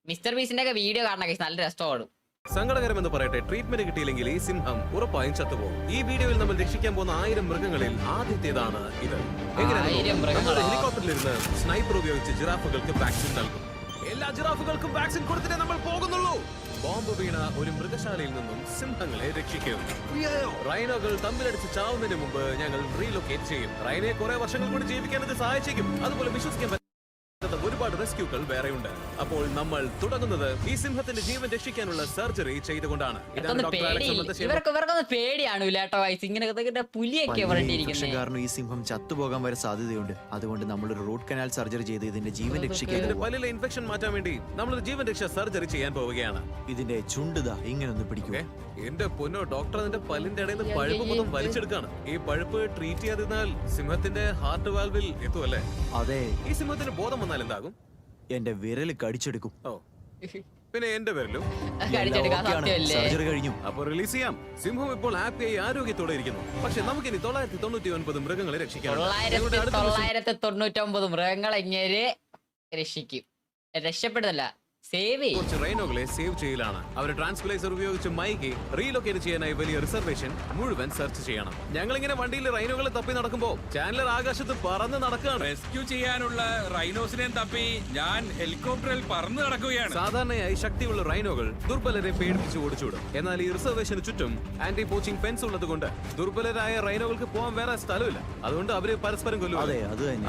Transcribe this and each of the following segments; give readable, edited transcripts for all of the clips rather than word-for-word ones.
Mister ബീസിന്റെ ഒക്കെ video കാണാൻ നല്ല രസമാണ്. സങ്കടകരമെന്ന് പറയട്ടെ, ട്രീറ്റ്മെന്റ് കിട്ടിയില്ലെങ്കിൽ ഈ സിംഹം ഉറപ്പായും ചത്തുപോകും. ഈ വീഡിയോയിൽ നമ്മൾ രക്ഷിക്കാൻ പോകുന്ന 1000 മൃഗങ്ങളിൽ ആദ്യത്തേതാണ് ഇത്. ഹെലികോപ്റ്ററിലിരുന്ന് സ്നൈപ്പർ ഉപയോഗിച്ച് ജിറാഫുകൾക്ക് വാക്സിൻ നൽകും. എല്ലാ ജിറാഫുകൾക്കും വാക്സിൻ കൊടുത്തിട്ടേ നമ്മൾ പോകുന്നുള്ളൂ. ബോംബ് വീണ ഒരു മൃഗശാലയിൽ നിന്നും സിംഹങ്ങളെ രക്ഷിക്കും. റൈനോകൾ തമ്മിലടിച്ച് ചാവുന്നതിന് മുമ്പ് ഞങ്ങൾ റീലൊക്കേറ്റ് ചെയ്യും. റൈനയെ കുറെ വർഷങ്ങൾ കൂടി ജീവിക്കാൻ ഇത് സഹായിച്ചേക്കും. അതുപോലെ വിശ്വസിക്കാൻ ഒരുപാട് റെസ്ക്യൂകൾ വേറെയുണ്ട്. അപ്പോൾ നമ്മൾ തുടങ്ങുന്നത് ഈ സിംഹത്തിന്റെ ജീവൻ രക്ഷിക്കാനുള്ള സർജറി ചെയ്തുകൊണ്ടാണ്. ഇവർക്കൊന്ന് പേടിയാണ് ഇങ്ങനെ പുലിയൊക്കെ കാരണം ഈ സിംഹം ചത്തുപോകാൻ വരെ സാധ്യതയുണ്ട്. അതുകൊണ്ട് നമ്മൾ ഒരു റൂട്ട് കനാൽ സർജറി ചെയ്ത് ഇതിന്റെ ജീവൻ രക്ഷിക്കാൻ, ഇതിന്റെ പല്ലിലെ ഇൻഫെക്ഷൻ മാറ്റാൻ വേണ്ടി നമ്മളൊരു ജീവൻ രക്ഷാ സർജറി ചെയ്യാൻ പോവുകയാണ്. ഇതിന്റെ ചുണ്ടുതാ ഇങ്ങനെ ഒന്ന് പിടിക്കുക. എന്റെ പൊന്നോ, ഡോക്ടർ അതിന്റെ പല്ലിന്റെ ഇടയിൽ നിന്ന് പഴുപ്പ് മൊത്തം വലിച്ചെടുക്കാണ്. ഈ പഴുപ്പ് ട്രീറ്റ് ചെയ്യാതിരുന്നാൽ സിംഹത്തിന്റെ ഹാർട്ട് വാൽവിൽ എത്തുമല്ലേ? അതെ. ഈ സിംഹത്തിന് ബോധം വന്നാൽ എന്താകും? എന്റെ വിരല് കടിച്ചെടുക്കും. ഓ, പിന്നെ എന്റെ വിരലും. സർജറി കഴിഞ്ഞു. അപ്പൊ റിലീസ് ചെയ്യാം. സിംഹം ഇപ്പോൾ ഹാപ്പിയായി ആരോഗ്യത്തോടെ ഇരിക്കുന്നു. പക്ഷെ നമുക്കിനി 999 മൃഗങ്ങളെ രക്ഷിക്കാം. 999 മൃഗങ്ങളെ ഇങ്ങനെ രക്ഷിക്കും. രക്ഷപ്പെടുന്നില്ല, സേവ് കുറച്ച് റൈനോകളെ സേവ് ചെയ്യലാണ്. അവർ ട്രാൻസ്പ്ലേസർ ഉപയോഗിച്ച് മൈക്ക് റീലൊക്കേറ്റ് ചെയ്യാനായി വലിയ റിസർവേഷൻ മുഴുവൻ സെർച്ച് ചെയ്യണം. ഞങ്ങൾ ഇങ്ങനെ വണ്ടിയിൽ റൈനോകളെ തപ്പി നടക്കുമ്പോ ചാൻഡലർ ആകാശത്ത് പറന്ന് നടക്കുകയാണ്. റെസ്ക്യൂ ചെയ്യാനുള്ള റൈനോസിനെ തപ്പി ഞാൻ ഹെലികോപ്റ്ററിൽ പറന്ന് നടക്കുകയാണ്. സാധാരണയായി ശക്തിയുള്ള റൈനോകൾ ദുർബലരെ പേടിപ്പിച്ച് ഓടിച്ചുവിടും. എന്നാൽ ഈ റിസർവേഷന് ചുറ്റും ആന്റി പോച്ചിങ് ഫെൻസ് ഉള്ളത് കൊണ്ട് ദുർബലരായ റൈനോകൾക്ക് പോകാൻ വേറെ സ്ഥലമില്ല. അതുകൊണ്ട് അവര് പരസ്പരം കൊല്ലും.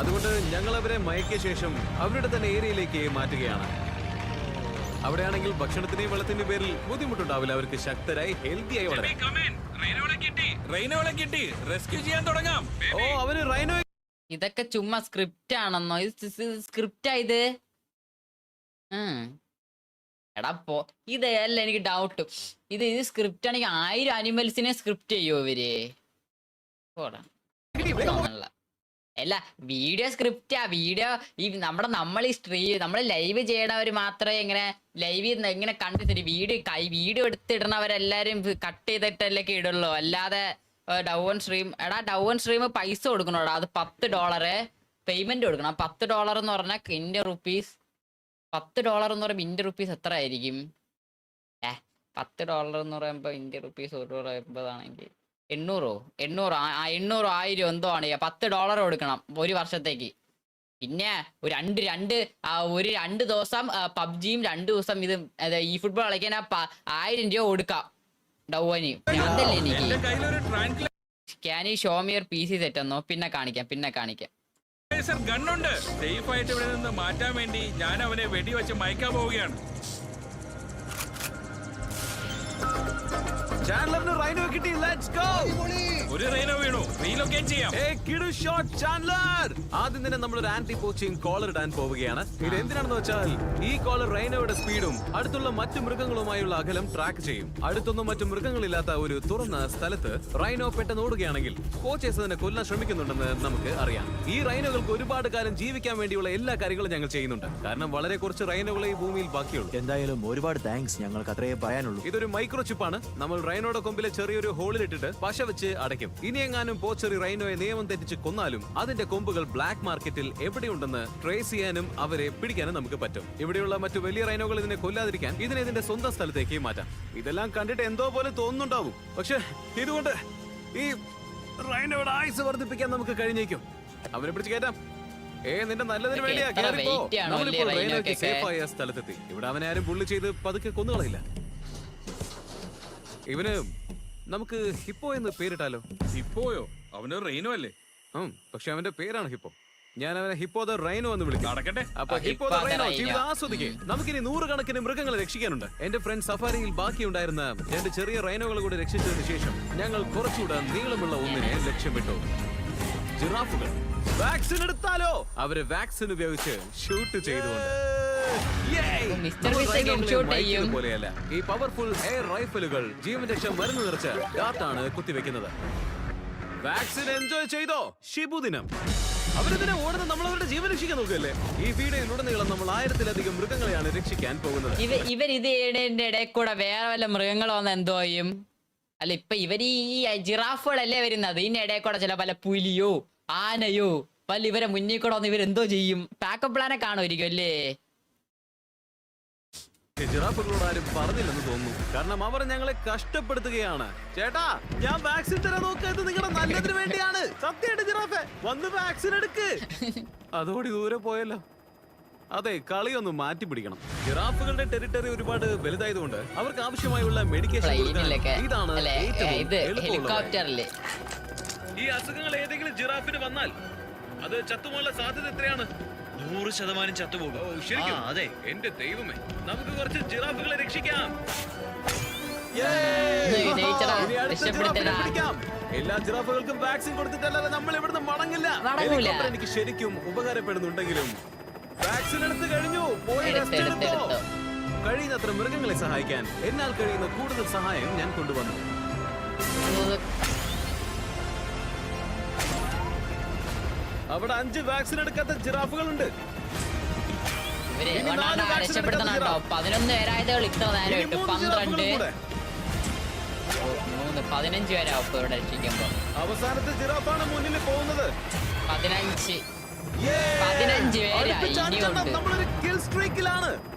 അതുകൊണ്ട് ഞങ്ങൾ അവരെ മയക്കിയ ശേഷം അവരുടെ തന്നെ ഏരിയയിലേക്ക് മാറ്റുകയാണ്. അവിടെയാണെങ്കിൽ ഭക്ഷണത്തിന്റെയും വെള്ളത്തിന്റെയും പേരിൽ ബുദ്ധിമുട്ടുണ്ടാവില്ല. അവർക്ക് ശക്തരായി ഹെൽത്തിയായി വളരാം. റെസ്ക്യൂ ചെയ്യാൻ തുടങ്ങാം. ഓ, അവന് റൈനോ. ഇതൊക്കെ ചുമ്മാ സ്ക്രിപ്റ്റ് ആണെന്നോ? സ്ക്രിപ്റ്റാ ഇത്? എടാ ഇതല്ല എനിക്ക് ഡൗട്ട്. ഇത് സ്ക്രിപ്റ്റ് ആണെങ്കിൽ 1000 അനിമൽസിനെ സ്ക്രിപ്റ്റ് ചെയ്യോ ഇവര്? അല്ല, വീഡിയോ സ്ക്രിപ്റ്റാ. വീഡിയോ ഈ നമ്മൾ ഈ ലൈവ് ചെയ്യണവര് മാത്രമേ ഇങ്ങനെ ലൈവ് ഇങ്ങനെ കണ്ടിട്ട് വീഡിയോ എടുത്തിടണവരെല്ലാരും കട്ട് ചെയ്തിട്ടല്ലേ ഇടുള്ളൂ. അല്ലാതെ ഡൗൺ സ്ട്രീം പൈസ കൊടുക്കണോടാ. അത് $10 പേയ്മെന്റ് കൊടുക്കണം. $10 എന്ന് പറഞ്ഞാൽ ഇന്ത്യൻ റുപ്പീസ്. $10 എന്ന് പറയുമ്പോ ഇന്ത്യൻ റുപ്പീസ് എത്ര ആയിരിക്കും? $10 എന്ന് പറയുമ്പോ ഇന്ത്യൻ റുപ്പീസ് $1 800 1000 എന്തോ ആണ്. $10 കൊടുക്കണം ഒരു വർഷത്തേക്ക്. പിന്നെ ഒരു 2 ദിവസം പബ്ജിയും 2 ദിവസം ഇത് ഈ ഫുട്ബോൾ കളിക്കാൻ 1000 രൂപ കൊടുക്കാം ഡൗവന്. അതല്ലേ എനിക്ക്. Can you show me your PC set എന്നോ? പിന്നെ കാണിക്കാം. ഗണ്ണുണ്ട്. സേഫ് ആയിട്ട് ഇവിടെ നിന്ന് മാറ്റാൻ വേണ്ടി ഞാൻ അവനെ വെടിവെച്ച് മയക്കാൻ പോവുകയാണ്. ചാൻഡലറിന് റൈനോ കിട്ടി. Let's go. ഒരു റൈനോ വീണു. റീലൊക്കേറ്റ് ചെയ്യാം. കിടു ഷോട്ട് ചാൻഡലർ. ആദ്യം തന്നെ നമ്മൾ ഒരു ആന്റി പോച്ചിങ് കോളർ ഇടാൻ പോവുകയാണ്. ഇത് എന്തിനാണെന്ന് വെച്ചാൽ ഈ കോളർ റൈനോയുടെ സ്പീഡും അടുത്തുള്ള മറ്റു മൃഗങ്ങളുമായുള്ള അകലം ട്രാക്ക് ചെയ്യും. അടുത്തൊന്നും മറ്റു മൃഗങ്ങളില്ലാത്ത ഒരു തുറന്ന സ്ഥലത്ത് റൈനോ പെട്ടെന്ന് ഓടുകയാണെങ്കിൽ പോച്ചേഴ്സ് അതിനെ കൊല്ലാൻ ശ്രമിക്കുന്നുണ്ടെന്ന് നമുക്ക് അറിയാം. ഈ റൈനോകൾക്ക് ഒരുപാട് കാലം ജീവിക്കാൻ വേണ്ടിയുള്ള എല്ലാ കാര്യങ്ങളും ഞങ്ങൾ ചെയ്യുന്നുണ്ട്. കാരണം വളരെ കുറച്ച് റൈനോകളെ ഈ ഭൂമിയിൽ ബാക്കിയുള്ളൂ. എന്തായാലും ഒരുപാട് താങ്ക്സ്. ഞങ്ങൾക്ക് അത്രയേ പറയാനുള്ളൂ. ഇതൊരു മൈക്രോ ചിപ്പാണ്. നമ്മൾ റൈനോയുടെ കൊമ്പിലെ ചെറിയൊരു ഹോളിലിട്ടിട്ട് പശ വെച്ച് അടയ്ക്കും. ഇനി എങ്ങാനും പോച്ചെറി റൈനോയെ നിയമം തെറ്റിച്ച് കൊന്നാലും അതിന്റെ കൊമ്പുകൾ ബ്ലാക്ക് മാർക്കറ്റിൽ എവിടെയുണ്ടെന്ന് ട്രേസ് ചെയ്യാനും അവരെ പിടിക്കാനും നമുക്ക് പറ്റും. ഇവിടെയുള്ള മറ്റു വലിയ റൈനോകൾ ഇതിനെ കൊല്ലാതിരിക്കാൻ ഇതിന്റെ സ്വന്തം സ്ഥലത്തേക്ക് മാറ്റാം. ഇതെല്ലാം കണ്ടിട്ട് എന്തോ പോലെ തോന്നുന്നുണ്ടാവും. പക്ഷെ ഇതുകൊണ്ട് ഈ റൈനോയുടെ ആയുസ് വർദ്ധിപ്പിക്കാൻ നമുക്ക് കഴിഞ്ഞേക്കും. അവരെ പിടിച്ച് കയറ്റാം. നിന്റെ നല്ലതിന് വേണ്ടിയാ. നമ്മളിപ്പോൾ റൈനോയ്ക്ക് സേഫായ സ്ഥലത്തെത്തി. ഇവിടെ അവനെ ആരും പുള്ളി ചെയ്ത് പതുക്കെ കൊന്നുകളയില്ല. ഇവന് നമുക്ക് ഹിപ്പോ എന്ന് പേരിട്ടാലോ? ഹിപ്പോയോ? അവന് റൈനോ അല്ലേ? പക്ഷെ അവന്റെ പേരാണ് ഹിപ്പോ. ഞാൻ അവനെ ഹിപ്പോ ദ റൈനോ എന്ന് വിളിക്കും. നടക്കട്ടെ. അപ്പൊ ഹിപ്പോ ദ റൈനോ ജീവിതം ആസ്വദിക്കേ. നമുക്കിനി 100 കണക്കിന് മൃഗങ്ങളെ രക്ഷിക്കാനുണ്ട്. എന്റെ ഫ്രണ്ട് സഫാരിയിൽ ബാക്കിയുണ്ടായിരുന്ന 2 ചെറിയ റൈനോകളെ കൂടി രക്ഷിച്ചതിന് ശേഷം ഞങ്ങൾ കുറച്ചുകൂടെ നീളമുള്ള ഒന്നിനെ ലക്ഷ്യമിട്ടു. ജിറാഫുകൾ. വാക്സിൻ എടുത്താലോ? അവര് വാക്സിൻ ഉപയോഗിച്ച് ഷൂട്ട് ചെയ്തുകൊണ്ട് പോലെയല്ല. ഈ പവർഫുൾ എയർ റൈഫിലുകൾ ജീവൻ രക്ഷ മരുന്ന് നിറച്ച് ഡാർട്ടാണ് കുത്തിവെക്കുന്നത്. വാക്സിൻ എൻജോയ് ചെയ്തോ? ശിബുദിനം. അവരിതിനെ ഓടുന്ന നമ്മൾ അവരുടെ ജീവൻ രക്ഷിക്കാൻ നോക്കുകയല്ലേ? ഈ വീഡിയോയിലുടനീളം നമ്മൾ 1000-ലധികം മൃഗങ്ങളെയാണ് രക്ഷിക്കാൻ പോകുന്നത്. ഇവരിത് ഇടയിൽ കൂടെ വേറെ വല്ല മൃഗങ്ങളോ എന്തോ ചെയ്യും? അല്ല, ഇപ്പൊ ഇവര് ഈ ജിറാഫുകളല്ലേ വരുന്നത്. ഇതിനിടയിൽ കൂടെ ചില പല പുലിയോ ആനയോ പല ഇവരെ മുന്നിൽ കൂടെ വന്ന് ഇവരെന്തോ ചെയ്യും? പാക്കപ്പ് പ്ലാനെ കാണുമായിരിക്കും അല്ലേ? ജിറാഫുകളോട് ആരും പറഞ്ഞില്ലെന്ന് തോന്നുന്നു, കാരണം അവർ ഞങ്ങളെ കഷ്ടപ്പെടുത്തുകയാണ്. ചേട്ടാ, ഞാൻ വാക്സിൻ തരാൻ നോക്കിയത് നിങ്ങളുടെ നല്ലതിന് വേണ്ടിയാണ്. സത്യമായിട്ട് ജിറാഫെ, വന്ന് വാക്സിൻ എടുക്ക്. അതോടെ ദൂരെ പോയല്ലോ. അതെ, കളിയൊന്ന് മാറ്റി പിടിക്കണം. ജിറാഫുകളുടെ ടെറിട്ടറി ഒരുപാട് വലുതായതുകൊണ്ട് അവർക്ക് ആവശ്യമായുള്ള മെഡിക്കേഷൻ ഇതാണ് ഹെലികോപ്റ്ററില്. ഈ അസുഖങ്ങൾ ഏതെങ്കിലും ജിറാഫിന് വന്നാൽ അത് ചത്തുപോകാനുള്ള സാധ്യത എത്രയാണ്? 100% ചത്തുപോകും. ഓ, ശരിക്കും? അതെ. എന്റെ ദൈവമേ, നമുക്ക് കുറച്ച് ജിറാഫുകളെ രക്ഷിക്കാം. ജയിച്ചടാ, ഇനി അടുത്ത രക്ഷപ്പെടുത്തടാ. ജിറാഫിനെ പിടിക്കാം. എല്ലാ ജിറാഫുകൾക്കും വാക്സിൻ കൊടുത്തിട്ടല്ലാതെ നമ്മൾ ഇവിടുന്ന് മടങ്ങില്ല. മടങ്ങൂല. ഹെലികോപ്റ്റർ എനിക്ക് ശരിക്കും ഉപകാരപ്പെടുന്നുണ്ടെങ്കിലും വാക്സിൻ എടുത്തു കഴിഞ്ഞു. പോയി rest എടുത്തോ. കഴിയുന്നത്ര മൃഗങ്ങളെ സഹായിക്കാൻ എന്നാൽ കഴിയുന്ന കൂടുതൽ സഹായം ഞാൻ കൊണ്ടുവന്നു. അവിടെ 5 വാക്സിൻ എടുക്കാത്ത ജിറാഫുകളുണ്ട്. ഇവര് ഇനി 4 വാക്സിൻ രക്ഷപ്പെടുത്തണം കേട്ടോ. 11 പേരായതേ ഇത്ര നേരം ഇനി ഇട്ട് 3 12 ജിറാഫുകളും കൂടെ. 3 15 പേരാവും ഇപ്പൊ ഇവിടെ രക്ഷിക്കുമ്പോ. അവസാനത്തെ ജിറാഫാണ് മുന്നിൽ പോകുന്നത്. 15 Yay! 15 പേരാ അടുത്ത ഇനിയുണ്ട്. ചാൻസ് നമ്മളൊരു kill streakലാണ്.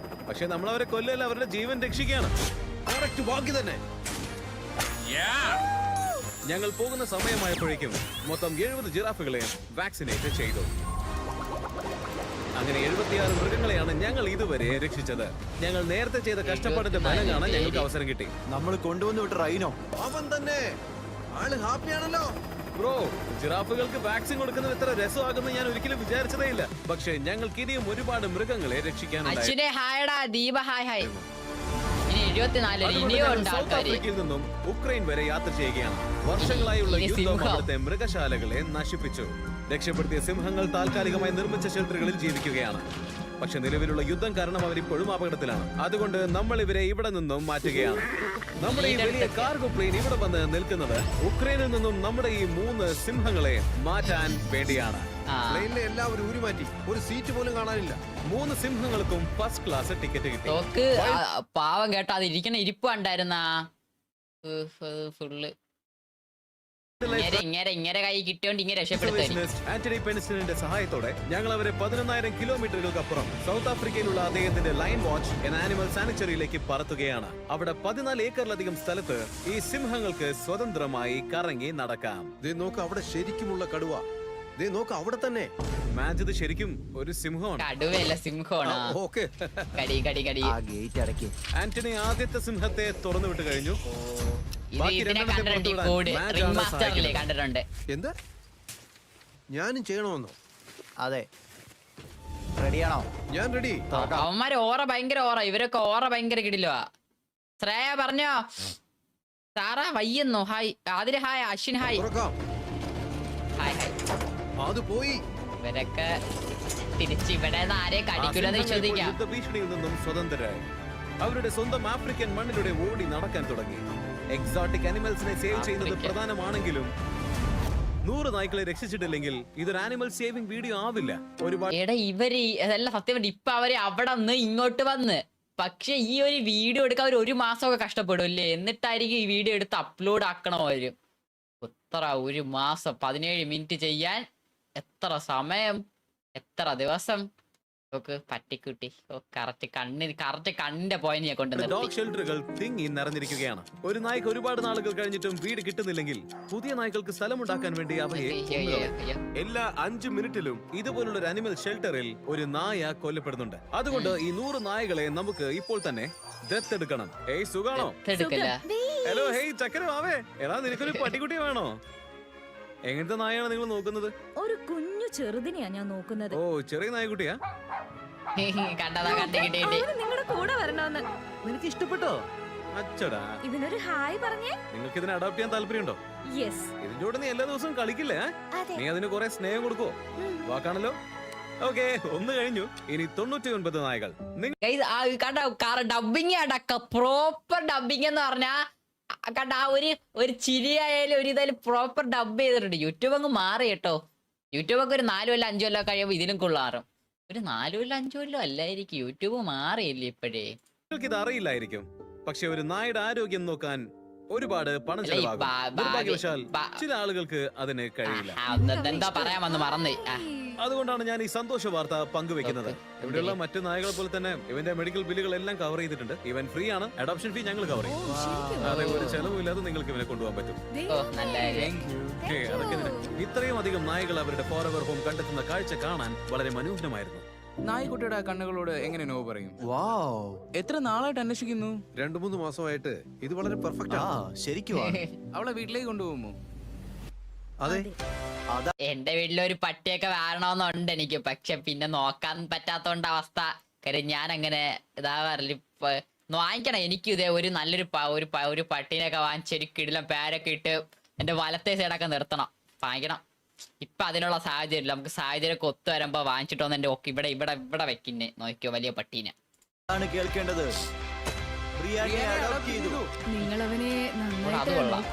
പക്ഷെ നമ്മൾ അവരെ കൊല്ലല്ല, അവരുടെ ജീവൻ രക്ഷിക്കുകയാണ്. കറക്റ്റ് ബാക്കി തന്നെ. ഞങ്ങൾ പോകുന്ന സമയമായപ്പോഴേക്കും മൊത്തം 70 ജിറാഫുകളെ വാക്സിനേറ്റ് ചെയ്തു. അങ്ങനെ 76 മൃഗങ്ങളെയാണ് ഞങ്ങൾ ഇതുവരെ രക്ഷിച്ചത്. ഞങ്ങൾ നേരത്തെ ചെയ്ത കഷ്ടപ്പാടിന്റെ ഫലം കാണാൻ ഞങ്ങൾക്ക് അവസരം കിട്ടി. നമ്മൾ കൊണ്ടുവന്ന് വിട്ട റൈനോ അവൻ തന്നെ ആള് ഹാപ്പിയാണല്ലോ. ബ്രോ, ജിറാഫുകൾക്ക് വാക്സിൻ കൊടുക്കുന്നത് ഇത്ര രസമാകുമെന്ന് ഞാൻ ഒരിക്കലും വിചാരിച്ചതേ ഇല്ല. പക്ഷേ ഞങ്ങൾക്ക് ഇനിയും ഒരുപാട് മൃഗങ്ങളെ രക്ഷിക്കാനുണ്ടായി. അച്ഛനെ ഹായടാ, ദീപ ഹായ് ഹായ്. ഇനി 74 അതുകൊണ്ട് ഇനിയും ഞങ്ങൾ ഉണ്ട് സൗത്ത് ആൾക്കാര്. ആഫ്രിക്കയിൽ നിന്നും ഉക്രൈൻ വരെ യാത്ര ചെയ്യുകയാണ്. വർഷങ്ങളായുള്ള ഇനി യുദ്ധം സിംഹം. അവിടുത്തെ മൃഗശാലകളെ നശിപ്പിച്ചു. രക്ഷപ്പെടുത്തിയ സിംഹങ്ങൾ താൽക്കാലികമായി നിർമ്മിച്ച ഷെൽട്ടറുകളിൽ ജീവിക്കുകയാണ്. പക്ഷെ നിലവിലുള്ള യുദ്ധം കാരണം അവരിപ്പോഴും അപകടത്തിലാണ്. അതുകൊണ്ട് നമ്മൾ ഇവരെ ഇവിടെ നിന്നും മാറ്റുകയാണ്. നമ്മുടെ ഈ വലിയ കാർഗോ പ്ലെയിൻ ഇവിടെ വന്ന് നിൽക്കുന്നത് ഉക്രൈനിൽ നിന്നും നമ്മുടെ ഈ 3 സിംഹങ്ങളെ മാറ്റാൻ വേണ്ടിയാണ്. പ്ലെയിനിലെ എല്ലാവരും ഊരി മാറ്റി, ഒരു സീറ്റ് പോലും കാണാനില്ല. 3 സിംഹങ്ങൾക്കും ഫസ്റ്റ് ക്ലാസ് ടിക്കറ്റ് കിട്ടി. തോക്ക് പാവം കേട്ടോ, അത് ഇരിക്കണ ഇരിപ്പ് കണ്ടായിരുന്നാ ഫുള്ള് ഇങ്ങനെ കൈ കിട്ടിയോണ്ട് ഇങ്ങനെ രക്ഷപ്പെടുത്താൻ. ആന്റണി പെനിസിലിന്റെ സഹായത്തോടെ ഞങ്ങൾ അവരെ 11,000 കിലോമീറ്ററുകൾക്കപ്പുറം സൗത്ത് ആഫ്രിക്കയിലുള്ള അദ്ദേഹത്തിന്റെ ലൈൻ വാച്ച് എന്ന ആനിമൽ സാനിറ്ററിയിലേക്ക് പറത്തുകയാണ്. അവിടെ 14 ഏക്കറിലധികം സ്ഥലത്ത് ഈ സിംഹങ്ങൾക്ക് സ്വതന്ത്രമായി കറങ്ങി നടക്കാം. ദേ നോക്ക്, അവിടെ ശരിക്കുമുള്ള കടുവ. ദേ നോക്ക്, അവിടെ തന്നെ. മാജിദ് ശരിക്കും ഒരു സിംഹമാണ്. കടുവയല്ല, സിംഹമാണ്. ഓക്കെ, കടി കടി കടി. ആ ഗേറ്റ് അടക്കി. ആന്റണി ആദ്യത്തെ സിംഹത്തെ തുറന്നു വിട്ട് കഴിഞ്ഞു. ഇത് ബാക്കി ഇതിനെ രണ്ടെണ്ണത്തെ കണ്ടിട്ടുണ്ട്, ഈ പുറത്തുവിടാൻ കോഡ് മാജ് റിംഗ് ആണ് മാസ്റ്ററിലെ സഹായിക്കുന്നത്. കണ്ടിട്ടുണ്ട്. എന്താ ഞാനും ചെയ്യണമെന്നോ? അതെ, റെഡിയാണോ? ഞാൻ റെഡി. അവന്മാര് ഓറ ഭയങ്കര ഓറ, ഇവരൊക്കെ ഓറ ഭയങ്കര കിടിലുവാ. ശ്രേയ പറഞ്ഞോ? സാറാ വയ്യെന്നോ? Hi Athira, hi Ashwin, hi തുറക്കാം. Hi hi. അത് പോയി. ഇവരൊക്കെ തിരിച്ച് ഇവിടെ ആരെയും ആ കടിക്കൂലെന്ന് സിംഹങ്ങൾ ഇപ്പോൾ വിശ്വസിക്കാം. യുദ്ധഭീഷണിയിൽ നിന്നും സ്വതന്ത്രരായി അവരുടെ സ്വന്തം ആഫ്രിക്കൻ മണ്ണിലൂടെ ഓടി നടക്കാൻ തുടങ്ങി. എക്സോട്ടിക് അനിമൽസിനെ സേവ് ചെയ്യുന്നത് ആഫ്രിക്ക. പ്രധാനമാണെങ്കിലും 100 നായ്ക്കളെ രക്ഷിച്ചിട്ടില്ലെങ്കിൽ ഇതൊരു ആനിമൽ സേവിംഗ് വീഡിയോ ആവില്ല. ഒരുപാട് എടാ ഇവര് അതെല്ലാം സത്യം പറഞ്ഞ ഇപ്പൊ അവര് അവിടെ നിന്ന് ഇങ്ങോട്ട് വന്ന്, പക്ഷെ ഈ ഒരു വീഡിയോ എടുക്കാൻ അവർ 1 മാസമൊക്കെ കഷ്ടപ്പെടും അല്ലേ? എന്നിട്ടായിരിക്കും ഈ വീഡിയോ എടുത്ത് അപ്ലോഡ് ആക്കണം അവര്. എത്ര 1 മാസം 17 മിനിറ്റ് ചെയ്യാൻ എത്ര സമയം, എത്ര ദിവസം ഒക്കെ പട്ടിക്കുട്ടി. കറക്റ്റ് കണ്ണിന്റെ പോയിന്റ് കൊണ്ട് ഡോഗ് ഷെൽട്ടറുകൾ തിങ്ങി നിറഞ്ഞിരിക്കുകയാണ്. ഒരു നായ്ക്ക് ഒരുപാട് നാളുകൾ കഴിഞ്ഞിട്ടും വീട് കിട്ടുന്നില്ലെങ്കിൽ പുതിയ നായ്ക്കൾക്ക് സ്ഥലമുണ്ടാക്കാൻ വേണ്ടി അവയെ കൊന്നുകളയും. എല്ലാ 5 മിനിറ്റിലും ഇതുപോലുള്ള ഒരു അനിമൽ ഷെൽട്ടറിൽ ഒരു നായ കൊല്ലപ്പെടുന്നുണ്ട്. അതുകൊണ്ട് ഈ 100 നായകളെ നമുക്ക് ഇപ്പോൾ തന്നെ ദത്തെടുക്കണം. ഏയ് സുഖാണോ? എടുക്കില്ല. ഹലോ, ഹേയ് ചക്കരമാവേ, എടാ നിനക്കൊരു പട്ടിക്കുട്ടി വേണോ? എങ്ങനത്തെ നായാണ് നിങ്ങൾ നോക്കുന്നത്? ഒരു കുഞ്ഞു ചെറുതിനെയാ ഞാൻ നോക്കുന്നത്. ഓ, ചെറിയ നായക്കുട്ടിയാ? കണ്ടതാ, കണ്ടി കിട്ടി കിട്ടി. അവന് നിങ്ങളുടെ കൂടെ വരണമെന്ന്. നിനക്ക് ഇഷ്ടപ്പെട്ടോ? അച്ചടാ, ഇതിനൊരു ഹായ് പറഞ്ഞേ. നിങ്ങൾക്ക് ഇതിനെ അഡോപ്റ്റ് ചെയ്യാൻ താല്പര്യമുണ്ടോ? യെസ്. ഇതിന്റെ കൂടെ നീ എല്ലാ ദിവസവും കളിക്കില്ലേ? അതെ. നീ അതിന് കുറെ സ്നേഹം കൊടുക്കോ? വാക്കാണല്ലോ. ഓക്കെ, 1 കഴിഞ്ഞു. ഇനി 99 നായകൾ. ഡബിങ് അടക്ക പ്രോപ്പർ ഡബിങ് എന്ന് പറഞ്ഞാ കണ്ട ആ ഒരു ചിരിയായാലും ഒരു ഇതായാലും പ്രോപ്പർ ഡബ് ചെയ്തിട്ടുണ്ട്. യൂട്യൂബ് അങ്ങ് മാറി കേട്ടോ. യൂട്യൂബ് ഒക്കെ ഒരു 4 കൊല്ലം 5 കൊല്ലം കഴിയുമ്പോ ഇതിലും കൊള്ളാറും. ഒരു 4 കൊല്ലം 5 കൊല്ലം അല്ലായിരിക്കും, യൂട്യൂബ് മാറിയില്ലേ ഇപ്പോഴേ. നിങ്ങൾക്ക് ഇത് അറിയില്ലായിരിക്കും, പക്ഷെ ഒരു നായുടെ ആരോഗ്യം നോക്കാൻ ഒരുപാട് പണം അല്ല, ഈ ചെലവാകും. നിർഭാഗ്യവശാൽ ചില ആളുകൾക്ക് അതിന് കഴിയില്ല. എന്താ പറയാൻ വന്ന് മറന്നേ. അതുകൊണ്ടാണ് ഞാൻ ഈ സന്തോഷ വാർത്ത പങ്കുവെക്കുന്നത്. ഇവിടെയുള്ള മറ്റു നായകളെ പോലെ തന്നെ ഇവന്റെ മെഡിക്കൽ ബില്ലുകൾ എല്ലാം കവർ ചെയ്തിട്ടുണ്ട്. ഇവൻ ഫ്രീ ആണ്. അഡോപ്ഷൻ ഫീ ഞങ്ങൾ കവർ ചെയ്യും. അതെ, ഒരു ചെലവുമില്ലാതെ നിങ്ങൾക്ക് ഇവനെ കൊണ്ടുപോകാൻ പറ്റും. ഓ നല്ല കാര്യം. അതൊക്കെ എന്തിന്? ഇത്രയും അധികം നായകൾ അവരുടെ ഫോറെവർ ഹോം കണ്ടെത്തുന്ന കാഴ്ച കാണാൻ വളരെ മനോഹരമായിരുന്നു. നായ്ക്കുട്ടിയുടെ കണ്ണുകളോട് എങ്ങനെ നോ പറയും? വാവ്. എത്ര നാളായിട്ട് അന്വേഷിക്കുന്നു. 2-3 മാസമായിട്ട് ഇത് വളരെ പെർഫെക്റ്റ് ആ ആണ്. ശരിക്കും ആണ്. അവളെ വീട്ടിലേക്ക് കൊണ്ടുപോകുമോ? അതെ, എന്റെ വീട്ടിലൊരു പട്ടിയൊക്കെ വേണമെന്നുണ്ട് എനിക്ക്. പക്ഷെ പിന്നെ നോക്കാൻ പറ്റാത്തോണ്ട് അവസ്ഥ. കാര്യം ഞാൻ അങ്ങനെ ഇതാവാറില്ല. ഇപ്പൊ വാങ്ങിക്കണം. എനിക്കും ഇതേ ഒരു നല്ലൊരു ഒരു പട്ടീനെയൊക്കെ വാങ്ങിച്ച് ഒരു കിടിലം പേരൊക്കെ ഇട്ട് എന്റെ വലത്തെ സൈഡൊക്കെ നിർത്തണം. വാങ്ങിക്കണം. ഇപ്പൊ അതിനുള്ള സാഹചര്യം ഇല്ല. നമുക്ക് സാഹചര്യമൊക്കെ ഒത്തു വരുമ്പോ വാങ്ങിച്ചിട്ട് വന്ന് എന്റെ ഇവിടെ ഇവിടെ ഇവിടെ വെക്കുന്നേ നോക്കിയോ വലിയ പട്ടീനെ. ആണ് കേൾക്കേണ്ടത്. പ്രിയാനെ അഡോപ്റ്റ് ചെയ്തു. നിങ്ങൾ അവനെ അത് കൊള്ളാം.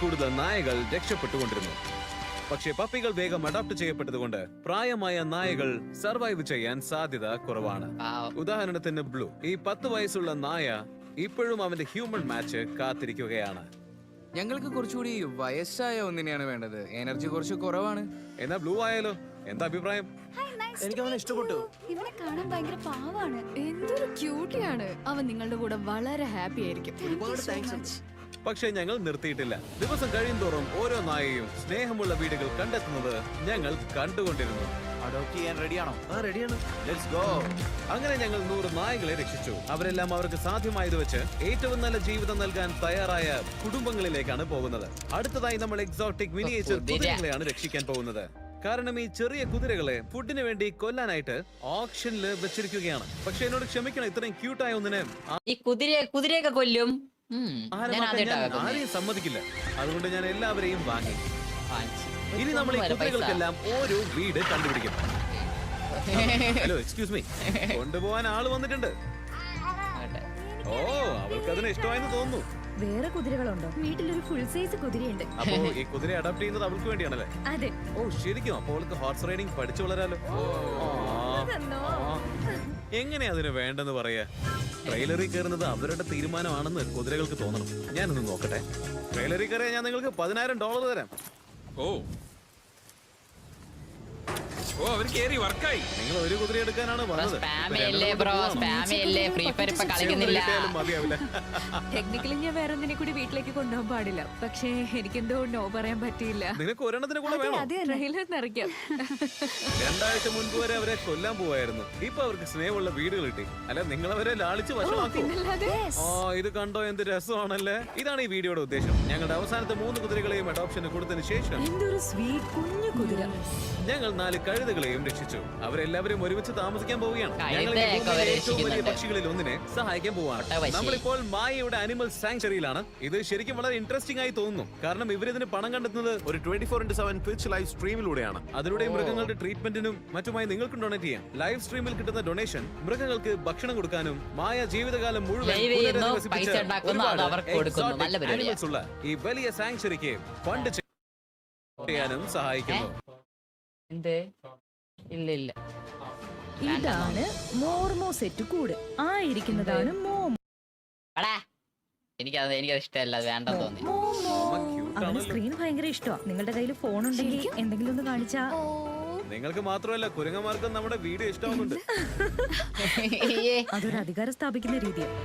കൂടുതൽ നായകൾ രക്ഷപ്പെട്ടുകൊണ്ടിരുന്നു. പക്ഷേ പപ്പികൾ വേഗം അഡോപ്റ്റ് ചെയ്യപ്പെട്ടതുകൊണ്ട് പ്രായമായ നായകൾ സർവൈവ് ചെയ്യാൻ സാധ്യത കുറവാണ്. പാവം. ഉദാഹരണത്തിന് ബ്ലൂ. ഈ 10 വയസ്സുള്ള നായ ഇപ്പോഴും അവന്റെ ഹ്യൂമൻ മാച്ച് കാത്തിരിക്കുകയാണ്. ഞങ്ങൾക്ക് കുറച്ചുകൂടി വയസ്സായ ഒന്നിനെയാണ് വേണ്ടത്. എനർജി കുറച്ച് കുറവാണ്. എന്നാ ബ്ലൂ ആയാലോ? എന്താ അഭിപ്രായം? എനിക്ക് അവനെ ഇഷ്ടപ്പെട്ടു. ഇവനെ കാണാൻ ഭയങ്കര പാവാണ്. എന്തൊരു ക്യൂട്ടിയാണ് അവൻ. നിങ്ങളുടെ കൂടെ വളരെ ഹാപ്പി ആയിരിക്കും. ഒരുപാട് താങ്ക്സ്. പക്ഷേ ഞങ്ങൾ നിർത്തിയിട്ടില്ല. ദിവസം കഴിയുന്തോറും ഓരോ നായയും സ്നേഹമുള്ള വീടുകൾ കണ്ടെത്തുന്നത് ഞങ്ങൾ കണ്ടുകൊണ്ടിരുന്നു. അഡോപ്റ്റ് ചെയ്യാൻ റെഡിയാണോ? ആ റെഡിയാണ്. Let's go. അങ്ങനെ ഞങ്ങൾ 100 നായകളെ രക്ഷിച്ചു. അവരെല്ലാം അവർക്ക് സാധ്യമായത് വെച്ച് ഏറ്റവും നല്ല ജീവിതം നൽകാൻ തയ്യാറായ കുടുംബങ്ങളിലേക്കാണ് പോകുന്നത്. അടുത്തതായി നമ്മൾ എക്സോട്ടിക് മിനിയേച്ചർ കുതിരകളെയാണ് രക്ഷിക്കാൻ പോകുന്നത്. കാരണം ഈ ചെറിയ കുതിരകളെ ഫുഡിന് വേണ്ടി കൊല്ലാനായിട്ട് ഓപ്ഷനിൽ വെച്ചിരിക്കുകയാണ്. പക്ഷെ എന്നോട് ക്ഷമിക്കണം, ഇത്രയും ക്യൂട്ടായ ഒന്നിനെ ഈ കുതിരയൊക്കെ കൊല്ലും. ഞാൻ ആഹാരമാക്കാൻ ഞാൻ ആദ്യമായിട്ടാ ആരെയും സമ്മതിക്കില്ല. അതുകൊണ്ട് ഞാൻ എല്ലാവരെയും വാങ്ങി. ഇനി നമ്മൾ ഈ കുതിരകൾക്കെല്ലാം ഓരോ വീട് കണ്ടുപിടിക്കും. Hello, excuse me. കൊണ്ടുപോകാൻ ആള് വന്നിട്ടുണ്ട്. ഓ, അവൾക്ക് അതിന് ഇഷ്ടമായെന്ന് തോന്നുന്നു. വേറെ കുതിരകളുണ്ടോ? വീട്ടിലൊരു ഫുൾ സൈസ് കുതിരയുണ്ട്. അപ്പോ ഈ കുതിര അഡാപ്റ്റ് ചെയ്യുന്നത് അവൾക്ക് വേണ്ടിയാണല്ലേ? അതെ. ഓ ശരിക്കും? അപ്പൊ അവൾക്ക് ഹോർസ് റൈഡിങ് പഠിച്ചു വളരാലോ. എങ്ങനെയാ അതിന് വേണ്ടെന്ന് പറയാ? ട്രെയിലറിൽ കയറുന്നത് അവരുടെ തീരുമാനമാണെന്ന് കുതിരകൾക്ക് തോന്നണം. ഞാനൊന്ന് നോക്കട്ടെ. ട്രെയിലറിൽ കയറിയാൽ ഞാൻ നിങ്ങൾക്ക് $10,000 തരാം. ഓ ഓ അവർ കേറി വർക്കായി. നിങ്ങൾ ഒരു കുതിര എടുക്കാനാണ് വന്നത്. സ്പാമിയല്ലേ ബ്രോ, സ്പാമിയല്ലേ. ഫ്രീ ഫയർ ഇപ്പൊ കളിക്കുന്നില്ല. മതിയാവില്ല. ടെക്നിക്കലി ഞാൻ വേറെ എന്തിനെ കൂടി വീട്ടിലേക്ക് കൊണ്ടുപോകാൻ പാടില്ല. പക്ഷേ എനിക്കെന്തോ നോ പറയാൻ പറ്റിയില്ല. നിനക്ക് ഒരെണ്ണത്തിന് കൂടെ വേണോ? ട്രെയിലർ നിറയ്ക്കാം. 2 ആഴ്ച മുൻപ് വരെ അവരെ കൊല്ലാൻ പോവായിരുന്നു. ഇപ്പൊ അവർക്ക് സ്നേഹമുള്ള വീടുകൾ കിട്ടി. അല്ല, നിങ്ങൾ അവരെ ലാളിച്ച് വശമാക്കും. ആ, ഇത് കണ്ടോ എന്ത് രസമാണല്ലേ? ഇതാണ് ഈ വീഡിയോയുടെ ഉദ്ദേശം. ഞങ്ങളുടെ അവസാനത്തെ 3 കുതിരകളെയും അഡോപ്ഷന് കൊടുത്തതിന് ശേഷം എന്തൊരു സ്വീറ്റ് കുഞ്ഞു കുതിര. ഞങ്ങൾ 4 കഴുതകളെയും രക്ഷിച്ചു. അവരെല്ലാവരും ഒരുമിച്ച് താമസിക്കാൻ പോവുകയാണ്. ഞങ്ങൾ ഈ കഴുതയൊക്കെ ഭൂമിയിലെ അവരെ ഏറ്റവും വലിയ രക്ഷിക്കുന്നുണ്ട്. പക്ഷികളിൽ ഒന്നിനെ സഹായിക്കാൻ പോവാണ്. ഒട്ടകപ്പക്ഷി. നമ്മളിപ്പോൾ മായയുടെ അനിമൽ സാങ്ച്വറിയിലാണ്. ഇത് ശരിക്കും വളരെ ഇൻട്രസ്റ്റിംഗ് ആയി തോന്നുന്നു. കാരണം ഇവരിതിന് പണം കണ്ടെത്തുന്നത് ഒരു 24/7 ട്വിച്ച് ലൈവ് സ്ട്രീമിലൂടെയാണ്. അതിലൂടെ മൃഗങ്ങളുടെ ട്രീറ്റ്മെന്റിനും മറ്റുമായി നിങ്ങൾക്കും ഡൊണേറ്റ് ചെയ്യാം. ലൈവ് സ്ട്രീമിൽ കിട്ടുന്ന ഡൊണേഷൻ മൃഗങ്ങൾക്ക് ഭക്ഷണം കൊടുക്കാനും മായ ജീവിതകാലം മുഴുവൻ Live ചെയ്യുന്നു, പുനരധിവസിപ്പിച്ച പൈസ ഉണ്ടാക്കുന്നു, ഒരുപാട് അത് അവർക്ക് കൊടുക്കുന്നു. exotic നല്ല പരിപാടിയാ. animals ഉള്ള ഈ വലിയ സാങ്ച്വറിക്ക് ഫണ്ട് ചെയ്യാനും സഹായിക്കുന്നു. എന്ത്? ഇല്ല. ഇതാണ് മോർമോ സെറ്റ് കൂട്. ആയിരിക്കുന്നതാണ് മോമോ. എടാ, എനിക്കത് ഇഷ്ടമല്ല. വേണ്ടെന്ന് തോന്നി. മോമോ. cute അവന് ആണല്ലോ. സ്ക്രീൻ ഭയങ്കര ഇഷ്ടമാണ്. നിങ്ങളുടെ കയ്യിൽ ഫോൺ ഉണ്ടെങ്കിൽ എന്തെങ്കിലും ഒന്ന് കാണിച്ചാ. നിങ്ങൾക്ക് മാത്രമല്ല കുരങ്ങന്മാർക്കും നമ്മുടെ വീഡിയോ ഇഷ്ടമാവുന്നുണ്ട്. അതൊരു അധികാരം സ്ഥാപിക്കുന്ന രീതിയാണ്.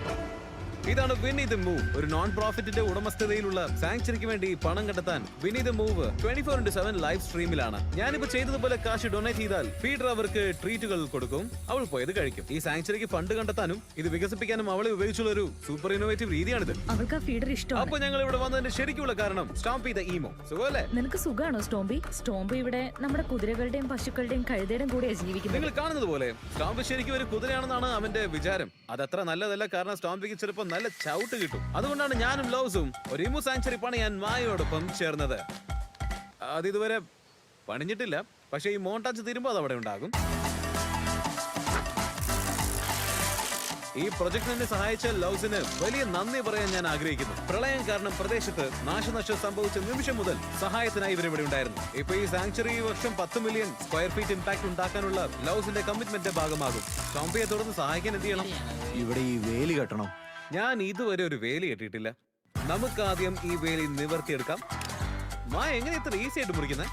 ഇതാണ് വിനി ദ മൂവ്, ഒരു നോൺ പ്രോഫിറ്റിന്റെ ഉടമസ്ഥതയിലുള്ള സാങ്ച്വറിക്ക് വേണ്ടി പണം കണ്ടെത്താൻ വിനി ദ മൂവ് 24/7 ലൈവ് സ്ട്രീമിലാണ്. ഞാനിപ്പോ ചെയ്തതുപോലെ കാശ് ഡൊണേറ്റ് ചെയ്താൽ ഫീഡർ അവർക്ക് ട്രീറ്റുകൾ കൊടുക്കും. അവൾ പോയത് കഴിക്കും. ഈ സാങ്ച്വറിക്ക് ഫണ്ട് കണ്ടെത്താനും ഇത് വികസിപ്പിക്കാനും അവളെ ഉപയോഗിച്ചുള്ള ഒരു സൂപ്പർ ഇന്നോവേറ്റീവ് രീതിയാണിത്. അവൾക്ക് ആ ഫീഡർ ഇഷ്ടമാണ്. അപ്പൊ ഞങ്ങൾ ഇവിടെ വന്നതിന്റെ ശരിക്കുള്ള കാരണം സ്റ്റോംപി ദ ഈമോ. സുഖമല്ലേ? നിനക്ക് സുഖാണോ സ്റ്റോംബി? സ്റ്റോംബി ഇവിടെ നമ്മുടെ കുതിരകളുടെയും പശുക്കളുടെയും കഴുതയുടെയും കൂടെയാണ് ജീവിക്കുന്നത്. നിങ്ങൾ കാണുന്നത് പോലെ സ്റ്റോംപി ശരിക്കും ഒരു കുതിരയാണെന്നാണ് അവന്റെ വിചാരം. അതത്ര നല്ലതല്ല, കാരണം സ്റ്റോംപിക്ക് ചിലപ്പോൾ നല്ല ചവിട്ട് കിട്ടും. അതുകൊണ്ടാണ് ഞാനും ലൗസും ഒരു ഇമു സാങ്ച്വറി പണിയാൻ മായയോടൊപ്പം ചേർന്നത്. അതിതുവരെ പണിഞ്ഞിട്ടില്ല, പക്ഷേ ഈ മോണ്ടാജ് തീരുമ്പോൾ അത് അവിടെ ഉണ്ടാകും. ഈ പ്രൊജക്ട് എന്നെ സഹായിച്ച ലൗസിന് വലിയ നന്ദി പറയാൻ ഞാൻ ആഗ്രഹിക്കുന്നു. പ്രളയം കാരണം പ്രദേശത്ത് നാശനഷ്ടം സംഭവിച്ച നിമിഷം മുതൽ സഹായത്തിനായി ഇവരിവിടെ ഉണ്ടായിരുന്നു. ഇപ്പൊ ഈ സാങ്ച്വറി ഈ വർഷം 10 മില്യൺ സ്ക്വയർ ഫീറ്റ് ഇമ്പാക്ട് ഉണ്ടാക്കാനുള്ള ലൗസിന്റെ കമ്മിറ്റ്മെന്റ് ഭാഗമാകും. സ്റ്റോംപിയെ തുടർന്ന് സഹായിക്കാൻ എന്ത് ചെയ്യണം? ഇവിടെ ഈ വേലി കെട്ടണം. ഞാൻ ഇതുവരെ ഒരു വേലി കെട്ടിയിട്ടില്ല. നമുക്ക് ആദ്യം ഈ വേലി നിവർത്തിയെടുക്കാം. മായ എങ്ങനെ ഇത്ര ഈസി ആയിട്ട് മുറിക്കുന്നത്?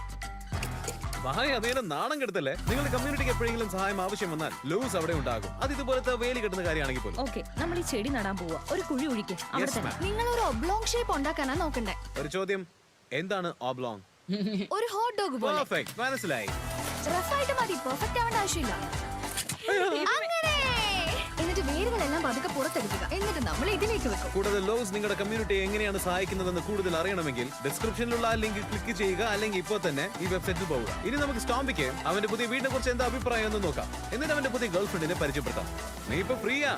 ഭായ് അതേനെ നാണം കെടുത്തല്ലേ. നിങ്ങളുടെ കമ്മ്യൂണിറ്റിക്ക് എപ്പോഴെങ്കിലും സഹായം ആവശ്യം വന്നാൽ ലൂസ് അവിടെ ഉണ്ടാകും. അത് ഇതുപോലത്തെ വേലി കെട്ടുന്ന കാര്യമാണെങ്കിൽ പോലും. ഓക്കെ, നമ്മൾ ഈ ചെടി നടാൻ പോവാ. ഒരു കുഴി ഒഴിക്കും. Yes, ma'am. നിങ്ങൾ ഒരു ഒബ്ലോങ് ഷേപ്പ് ഉണ്ടാക്കാനാ നോക്കണ്ടേ? ഒരു ചോദ്യം, എന്താണ് ഓബ്ലോങ്? ഒരു ഹോട്ട് ഡോഗ് പോലെ. പെർഫെക്റ്റ്, മനസ്സിലായി. റഫായിട്ട് മതി, പെർഫെക്റ്റ് ആവേണ്ട ആവശ്യമില്ല. അങ്ങനെ എന്നിട്ട് വേരുകളെല്ലാം പതുക്കെ പുറത്തെടുക്കുക. എന്നിട്ട് നമ്മൾ ഇതിലേക്ക് വെക്കും. കൂടുതൽ ലോസ് നിങ്ങളുടെ കമ്മ്യൂണിറ്റിയെ എങ്ങനെയാണ് സഹായിക്കുന്നതെന്ന് കൂടുതൽ അറിയണമെങ്കിൽ ഡിസ്ക്രിപ്ഷനിലുള്ള ആ ലിങ്ക് ക്ലിക്ക് ചെയ്യുക, അല്ലെങ്കിൽ ഇപ്പോൾ തന്നെ ഈ വെബ്സൈറ്റിൽ പോവുക. ഇനി നമുക്ക് സ്റ്റോംപിക്ക് അവന്റെ പുതിയ വീടിനെ കുറിച്ച് എന്താ അഭിപ്രായം എന്ന് നോക്കാം. എന്നിട്ട് അവന്റെ പുതിയ ഗേൾ ഫ്രണ്ടിനെ പരിചയപ്പെടുത്താം. നീ ഇപ്പൊ ഫ്രീയാ.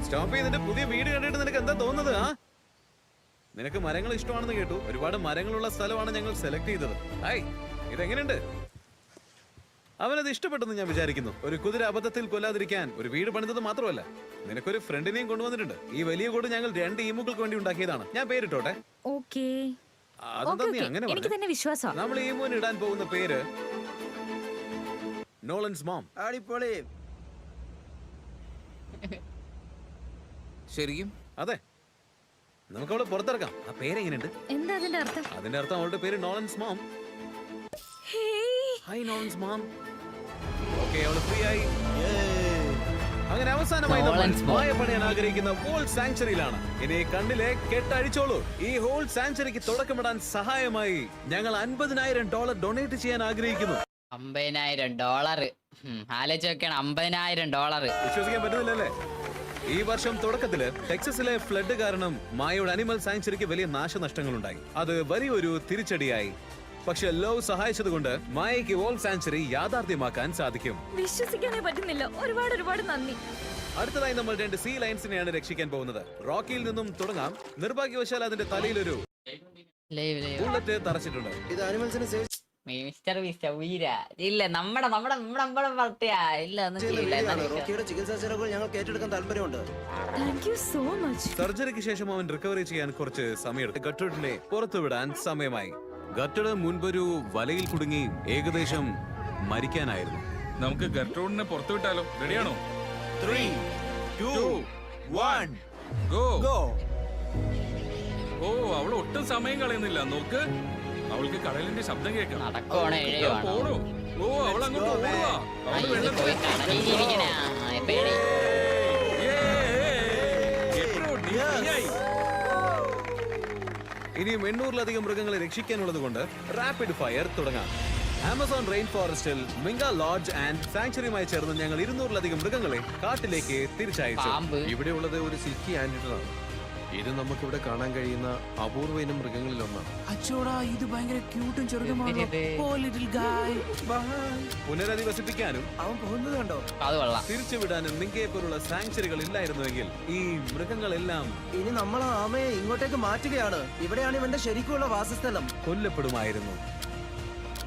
സ്റ്റോംപി, നിന്റെ പുതിയ വീട് കണ്ടിട്ട് നിനക്ക് എന്താ തോന്നുന്നത്? നിനക്ക് മരങ്ങൾ ഇഷ്ടമാണെന്ന് കേട്ടു. ഒരുപാട് മരങ്ങളുള്ള സ്ഥലമാണ് ഞങ്ങൾ സെലക്ട് ചെയ്തത്. ഹായ്, ഇതെങ്ങനെയുണ്ട്? അവനത് ഇഷ്ടപ്പെട്ടെന്ന് ഞാൻ വിചാരിക്കുന്നു. ഒരു കുതിര അബദ്ധത്തിൽ കൊല്ലാതിരിക്കാൻ ഒരു വീട് പണിതത് മാത്രമല്ല, നിനക്കൊരു ഫ്രണ്ടിനെയും കൊണ്ടുവന്നിട്ടുണ്ട്. ഈ വലിയ കൂട് ഞങ്ങൾ 2 ഈമുകൾക്ക് വേണ്ടി ഉണ്ടാക്കിയതാണ്. ഞാൻ പേരിട്ടോട്ടെ? ഓക്കേ, അതെന്താ നീ അങ്ങനെ എനിക്ക് പറഞ്ഞത്? തന്നെ വിശ്വാസം. നമ്മൾ ഈമുവിന് ഇടാൻ പോകുന്ന പേര് നോളൻസ് മോം. അടിപൊളി. ശരിക്കും അതെ, നമുക്ക് അവളെ പുറത്തിറക്കാം. ആ പേരെങ്ങനെയുണ്ട്? എന്താ അതിന്റെ അർത്ഥം? അതിന്റെ അർത്ഥം അവളുടെ പേര് Nolan's mom. Hi Nolan's mom. Okay, അവള് ഫ്രീ ആയി. അങ്ങനെ അവസാനമായി നമ്മൾ നോളൻസ് മോം. മായ പണിയാൻ ആഗ്രഹിക്കുന്ന ഹോൾ സാങ്ച്വറിയിലാണ്. ഇനി കണ്ണിലെ കെട്ടഴിച്ചോളൂ. ഈ ഹോൾ സാങ്ച്വറിക്ക് തുടക്കമിടാൻ സഹായമായി ഞങ്ങൾ $50,000 ഡൊണേറ്റ് ചെയ്യാൻ ആഗ്രഹിക്കുന്നു. $50,000. ആലോചിച്ച് നോക്കണം, $50,000. വിശ്വസിക്കാൻ പറ്റുന്നില്ലല്ലേ? ഈ വർഷം തുടക്കത്തില് ടെക്സസിലെ ഫ്ലഡ് കാരണം മായയുടെ അനിമൽ സാങ്ച്വറിക്ക് വലിയ നാശനഷ്ടങ്ങൾ ഉണ്ടായി. അത് വലിയൊരു തിരിച്ചടിയായി. പക്ഷെ ലോ സഹായിച്ചതുകൊണ്ട് മായയ്ക്ക് വോൾ സാങ്ച്വറി യാഥാർത്ഥ്യമാക്കാൻ സാധിക്കും. വിശ്വസിക്കാനേ പറ്റുന്നില്ല. ഒരുപാട് നന്ദി. അടുത്തതായി നമ്മൾ 2 സീ ലയൺസിനെയാണ് രക്ഷിക്കാൻ പോകുന്നത്. റോക്കിയിൽ നിന്നും തുടങ്ങാം. നിർഭാഗ്യവശാൽ അതിന്റെ തലയിലൊരു ബുള്ളറ്റ് തറച്ചിട്ടുണ്ട്. ഇത് അനിമൽസിനെ സേവ് മിസ്റ്റർ വീര ഇല്ല, നമ്മുടെ വളർത്തിയാ ഇല്ല, ഒന്നും ചെയ്യില്ല. റോക്കിയുടെ ചികിത്സാ ചെലവുകൾ ഞങ്ങൾക്ക് ഏറ്റെടുക്കാൻ താല്പര്യമുണ്ട്. Thank you so much. സർജറിക്ക് ശേഷം അവൻ റിക്കവറി ചെയ്യാൻ കുറച്ച് സമയമെടുത്തു. ഗട്ടർഡിനെ പുറത്തുവിടാൻ സമയമായി. ഗട്ടർഡ് മുൻപൊരു വലയിൽ കുടുങ്ങി ഏകദേശം മരിക്കാനായിരുന്നു. നമുക്ക് ഗർട്രൂഡിനെ പുറത്തു വിട്ടാലോ? റെഡിയാണോ? 3, 2, 1 ഗോ. ഓ, അവൾ ഒട്ടും സമയം കളയുന്നില്ല. നോക്ക്, അവൾക്ക് കടലിന്റെ ശബ്ദം കേൾക്കാം. നടക്കുവാണോ എഴുതുവാണോ? പോണോ? ഓ, അവൾ അങ്ങോട്ട് ഓടുവാ. അവള് വെള്ളത്തിൽ പോയി കടലിലിരിക്കണ പേടി. ഇനിയും 800-ലധികം മൃഗങ്ങളെ രക്ഷിക്കാനുള്ളത് കൊണ്ട് റാപ്പിഡ് ഫയർ തുടങ്ങാം. ആമസോൺ റെയിൻ ഫോറസ്റ്റിൽ മിംഗ ലോഡ്ജ് ആൻഡ് സാങ്ച്വറിയുമായി ചേർന്ന് ഞങ്ങൾ 200-ലധികം മൃഗങ്ങളെ കാട്ടിലേക്ക് തിരിച്ചയച്ചു. പാമ്പ്. ഇവിടെയുള്ളത് ഒരു സിൽക്കി ആൻഡിലാണ്. ഇത് നമുക്കിവിടെ കാണാൻ കഴിയുന്ന അപൂർവ ഇനം മൃഗങ്ങളിൽ ഒന്നാണ്. അച്ചോടാ, ഇത് ഭയങ്കര ക്യൂട്ടും ചെറുതുമാണ്. പുനരധിവസിപ്പിക്കാനും അവൻ പോകുന്നത് കണ്ടോ? അത് കൊള്ളാം. തിരിച്ചുവിടാനും മിങ്കയെ പോലുള്ള സാങ്ച്വറികൾ ഇല്ലായിരുന്നുവെങ്കിൽ ഈ മൃഗങ്ങളെല്ലാം ഇനി നമ്മൾ ആ ആമയെ ഇങ്ങോട്ടേക്ക് മാറ്റുകയാണ്. ഇവിടെയാണ് ഇവന്റെ ശരിക്കുള്ള വാസസ്ഥലം. കൊല്ലപ്പെടുമായിരുന്നു.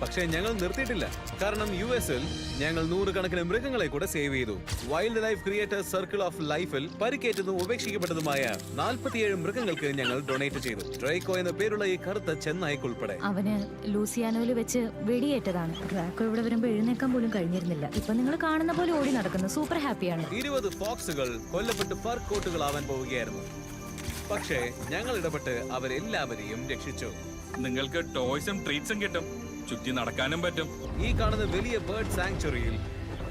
പക്ഷേ ഞങ്ങൾ നിർത്തിയിട്ടില്ല. കാരണം US-ൽ ഞങ്ങൾ 100 കണക്കിന് മൃഗങ്ങളെ കൂടെ സേവ് ചെയ്തു. Wild life creators circle of ലൈഫിൽ പരിക്കേറ്റതും ഉപേക്ഷിക്കപ്പെട്ടതുമായ 47 മൃഗങ്ങൾക്ക് ഞങ്ങൾ ഡൊണേറ്റ് ചെയ്തു. ഡ്രേക്കോ എന്ന പേരുള്ള ഈ കറുത്ത ചെന്നായ്ക്കുൾപ്പെടെ. അവന് ലൂസിയാനോയിൽ വെച്ച് വെടിയേറ്റതാണ്. ഡ്രാക്കോ ഇവിടെ വരുമ്പോ എഴുന്നേക്കാൻ പോലും കഴിഞ്ഞിരുന്നില്ല. ഇപ്പൊ നിങ്ങൾ കാണുന്ന പോലെ ഓടി നടക്കുന്നു. സൂപ്പർ ഹാപ്പിയാണ്. 20 ഫോക്സുകൾ കൊല്ലപ്പെട്ട് ഫർ കോട്ടുകളാവാൻ പോവുകയായിരുന്നു. പക്ഷേ ഞങ്ങൾ ഇടപെട്ട് അവരെല്ലാവരെയും രക്ഷിച്ചു. നിങ്ങൾക്ക് ടോയ്സും ട്രീറ്റ്സും കിട്ടും. ചുറ്റി നടക്കാനും പറ്റും. ഈ കാണുന്ന വലിയ ബേർഡ് സാങ്ച്വറിയിൽ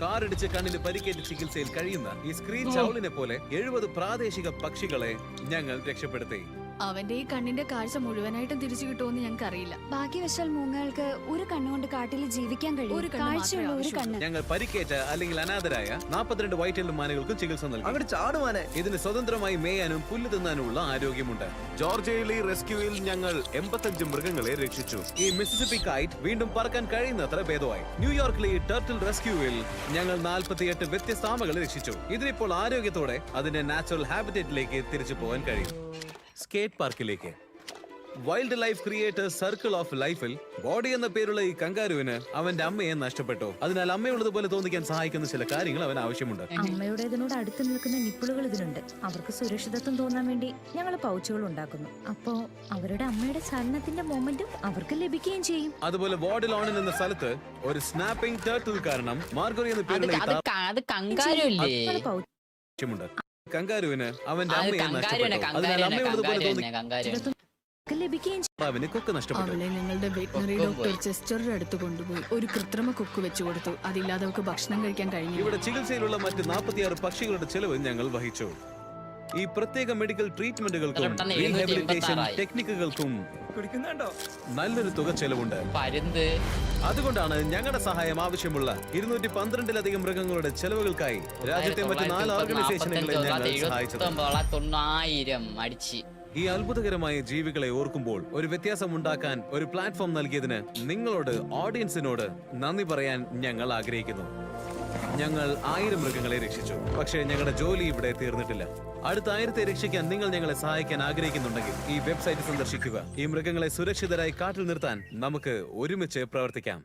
കാറിടിച്ച് കണ്ണിന് പരിക്കേറ്റ് ചികിത്സയിൽ കഴിയുന്ന ഈ സ്ക്രീൻ ചൗളിനെ പോലെ 70 പ്രാദേശിക പക്ഷികളെ ഞങ്ങൾ രക്ഷപ്പെടുത്തി. അവന്റെ ഈ കണ്ണിന്റെ കാഴ്ച മുഴുവനായിട്ടും തിരിച്ചു കിട്ടുമെന്ന് ഞങ്ങൾക്ക് അറിയില്ല. ഭാഗ്യവശാൽ മൂങ്ങകൾക്ക് ഒരു കണ്ണുകൊണ്ട് കാട്ടിൽ ജീവിക്കാൻ കഴിയും. കാഴ്ചയുള്ള ഒരു കണ്ണ്. ഞങ്ങൾ പരിക്കേറ്റ അല്ലെങ്കിൽ അനാഥരായ 42 വൈറ്റ് മാനുകൾക്ക് ചികിത്സ നൽകി. അങ്ങോട്ട് ചാടുവാനെ. ഇതിന് സ്വതന്ത്രമായി മേയാനും പുല്ല് തിന്നാനുമുള്ള ആരോഗ്യമുണ്ട്. ജോർജിയയിലെ റെസ്ക്യൂവിൽ ഞങ്ങൾ 85 മൃഗങ്ങളെ രക്ഷിച്ചു. ഈ മിസിസിപ്പി കൈറ്റ് വീണ്ടും പറക്കാൻ കഴിയുന്നത്ര ഭേദമായി. ന്യൂയോർക്കിലെ ടർട്ടിൽ റെസ്ക്യൂവിൽ ഞങ്ങൾ 48 വ്യത്യസ്ത ആമകളെ രക്ഷിച്ചു. ഇതിനിപ്പോൾ ആരോഗ്യത്തോടെ അതിന്റെ നാച്ചുറൽ ഹാബിറ്റേറ്റിലേക്ക് തിരിച്ചു പോകാൻ കഴിയും. സ്കേറ്റ് പാർക്കിലേക്ക് wildlife creators circle of ലൈഫിൽ ബോഡി എന്ന പേരുള്ള ഈ കങ്കാരുവിന് അവന്റെ അമ്മയെ നഷ്ടപ്പെട്ടു. അതിനാൽ അമ്മയുള്ളതുപോലെ തോന്നിക്കാൻ സഹായിക്കുന്ന ചില കാര്യങ്ങൾ അവന് ആവശ്യമുണ്ട്. അമ്മയുടെ ഇതിനോട് അടുത്ത് നിൽക്കുന്ന നിപ്പിളുകൾ ഇതിനുണ്ട്. അവർക്ക് സുരക്ഷിതത്വം തോന്നാൻ വേണ്ടി ഞങ്ങൾ പൗച്ചുകൾ ഉണ്ടാക്കുന്നു. അപ്പോ അവരുടെ അമ്മയുടെ ചലനത്തിന്റെ മൊമെന്റും അവർക്ക് ലഭിക്കുകയും ചെയ്യും. അതുപോലെ വാർഡിലോൺ എന്ന സ്ഥലത്ത് ഒരു സ്നാപ്പിംഗ് ടർട്ടിൽ കാരണം മാർഗോറി എന്ന പേരുള്ള ഈ അത് കങ്കാരുല്ലേ? ആവശ്യമുണ്ട്. കങ്കാരുവിന് അവന്റെ അമ്മയെ നഷ്ടപ്പെട്ടു. അതിനാൽ അമ്മയുള്ളതുപോലെ തോന്നി ലഭിക്കുകയും ചെയ്യും. അവന് കൊക്ക് നഷ്ടപ്പെട്ടു. അവളെ ഞങ്ങളുടെ വെറ്റിനറി ഡോക്ടർ ചെസ്റ്ററുടെ അടുത്ത് കൊണ്ടുപോയി ഒരു കൃത്രിമ കൊക്ക് വെച്ചു കൊടുത്തു. അതില്ലാതെ അവൾക്ക് ഭക്ഷണം കഴിക്കാൻ കഴിഞ്ഞു. ഇവിടെ ചികിത്സയിലുള്ള മറ്റ് 46 പക്ഷികളുടെ ചെലവ് ഞങ്ങൾ വഹിച്ചു. ഈ പ്രത്യേക മെഡിക്കൽ ട്രീറ്റ്മെന്റുകൾക്കും പെട്ടെന്ന് റീഹാബിലിറ്റേഷൻ 786 ടെക്നിക്കുകൾക്കും നല്ലൊരു തുക ചെലവുണ്ട്. പരുന്ത് അതുകൊണ്ടാണ് ഞങ്ങളുടെ സഹായം ആവശ്യമുള്ള 212ലധികം മൃഗങ്ങളുടെ ചെലവുകൾക്കായി രാജ്യത്തെ മറ്റ് 4 ഓർഗനൈസേഷനുകളെ ഞങ്ങൾ സഹായിച്ചത്. 9000 അടിച്ച്. ഈ അത്ഭുതകരമായ ജീവികളെ ഓർക്കുമ്പോൾ ഒരു വ്യത്യാസം ഉണ്ടാക്കാൻ ഒരു പ്ലാറ്റ്ഫോം നൽകിയതിന് നിങ്ങളോട്, ഓഡിയൻസിനോട് നന്ദി പറയാൻ ഞങ്ങൾ ആഗ്രഹിക്കുന്നു. ഞങ്ങൾ 1000 മൃഗങ്ങളെ രക്ഷിച്ചു. പക്ഷേ ഞങ്ങളുടെ ജോലി ഇവിടെ തീർന്നിട്ടില്ല. അടുത്ത 1000 രക്ഷിക്കാൻ നിങ്ങൾ ഞങ്ങളെ സഹായിക്കാൻ ആഗ്രഹിക്കുന്നുണ്ടെങ്കിൽ ഈ വെബ്സൈറ്റ് സന്ദർശിക്കുക. ഈ മൃഗങ്ങളെ സുരക്ഷിതരായി കാട്ടിൽ നിർത്താൻ നമുക്ക് ഒരുമിച്ച് പ്രവർത്തിക്കാം.